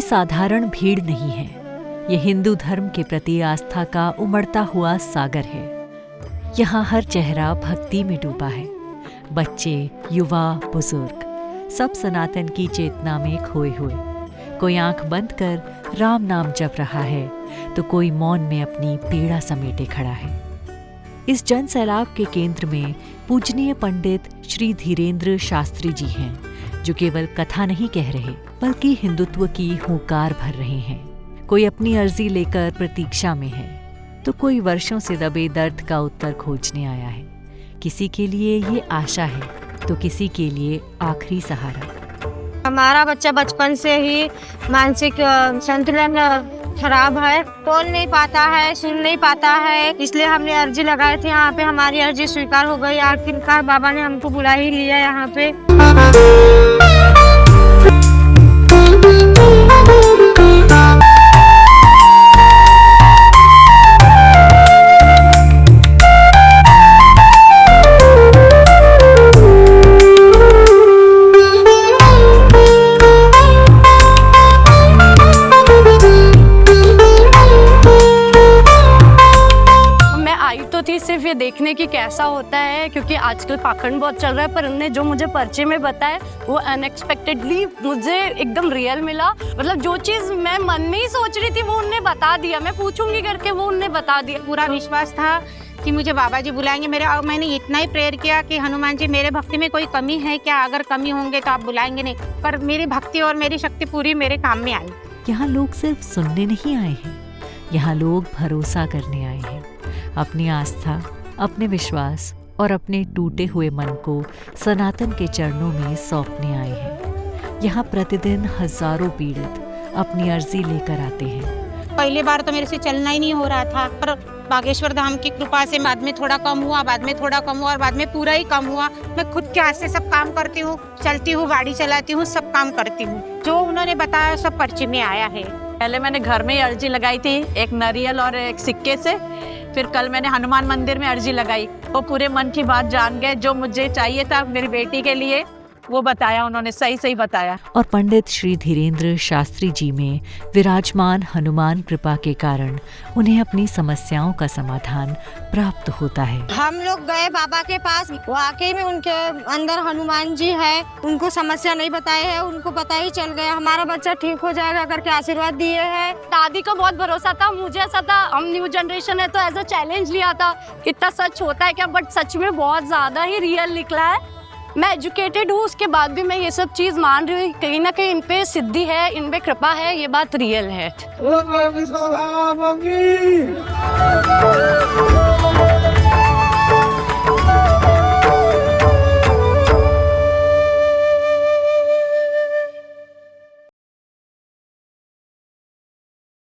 साधारण भीड़ नहीं है, ये हिंदू धर्म के प्रति आस्था का उमड़ता हुआ सागर है। यहाँ हर चेहरा भक्ति में डूबा है। बच्चे, युवा, बुजुर्ग सब सनातन की चेतना में खोए हुए। कोई आंख बंद कर राम नाम जप रहा है तो कोई मौन में अपनी पीड़ा समेटे खड़ा है। इस जन सैलाब के केंद्र में पूजनीय पंडित श्री धीरेंद्र शास्त्री जी हैं, जो केवल कथा नहीं कह रहे बल्कि हिंदुत्व की हुंकार भर रहे हैं। कोई अपनी अर्जी लेकर प्रतीक्षा में है तो कोई वर्षों से दबे दर्द का उत्तर खोजने आया है। किसी के लिए ये आशा है तो किसी के लिए आखिरी सहारा। हमारा बच्चा बचपन से ही मानसिक संतुलन खराब है, बोल नहीं पाता है, सुन नहीं पाता है, इसलिए हमने अर्जी लगाई थी। यहाँ पे हमारी अर्जी स्वीकार हो गई। आखिरकार बाबा ने हमको बुला ही लिया यहाँ पे। सिर्फ ये देखने की कैसा होता है, क्योंकि आजकल पाखंड बहुत चल रहा है, पर उन्होंने जो मुझे परिचय में बताया वो अनएक्सपेक्टेडली मुझे एकदम रियल मिला। मतलब जो चीज़ मैं मन में ही सोच रही थी वो उन्होंने बता दिया, मैं पूछूंगी करके वो उन्होंने बता दिया। पूरा विश्वास था कि मुझे बाबा जी बुलाएंगे। मैंने इतना ही प्रेयर किया कि हनुमान जी मेरे भक्ति में कोई कमी है क्या, अगर कमी होंगे तो आप बुलाएंगे नहीं, पर मेरी भक्ति और मेरी शक्ति पूरी मेरे काम में आई। यहाँ लोग सिर्फ सुनने नहीं आए हैं, यहाँ लोग भरोसा करने आए हैं। अपनी आस्था, अपने विश्वास और अपने टूटे हुए मन को सनातन के चरणों में सौंपने आए हैं। यहाँ प्रतिदिन हजारों पीड़ित अपनी अर्जी लेकर आते हैं। पहली बार तो मेरे से चलना ही नहीं हो रहा था, पर बागेश्वर धाम की कृपा से बाद में थोड़ा कम हुआ, बाद में थोड़ा कम हुआ और बाद में पूरा ही कम हुआ। मैं खुद के हाथ से सब काम करती हूँ, चलती हूँ, गाड़ी चलाती हूँ, सब काम करती हूँ। जो उन्होंने बताया सब पर्ची में आया है। पहले मैंने घर में ही अर्जी लगाई थी, एक नारियल और एक सिक्के से। फिर कल मैंने हनुमान मंदिर में अर्जी लगाई। वो पूरे मन की बात जान गए, जो मुझे चाहिए था मेरी बेटी के लिए वो बताया, उन्होंने सही बताया। और पंडित श्री धीरेंद्र शास्त्री जी में विराजमान हनुमान कृपा के कारण उन्हें अपनी समस्याओं का समाधान प्राप्त होता है। हम लोग गए बाबा के पास, वाकई में उनके अंदर हनुमान जी है। उनको समस्या नहीं बताए है, उनको पता ही चल गया हमारा बच्चा ठीक हो जाएगा करके आशीर्वाद दिए है। दादी को बहुत भरोसा था, मुझे ऐसा था हम न्यू जनरेशन है तो एज अ चैलेंज लिया था, इतना सच होता है क्या, बट सच में बहुत ज्यादा ही रियल निकला है। मैं एजुकेटेड हूँ, उसके बाद भी मैं ये सब चीज़ मान रही हूँ। कहीं ना कहीं इन पे सिद्धि है, इन पे कृपा है, ये बात रियल है।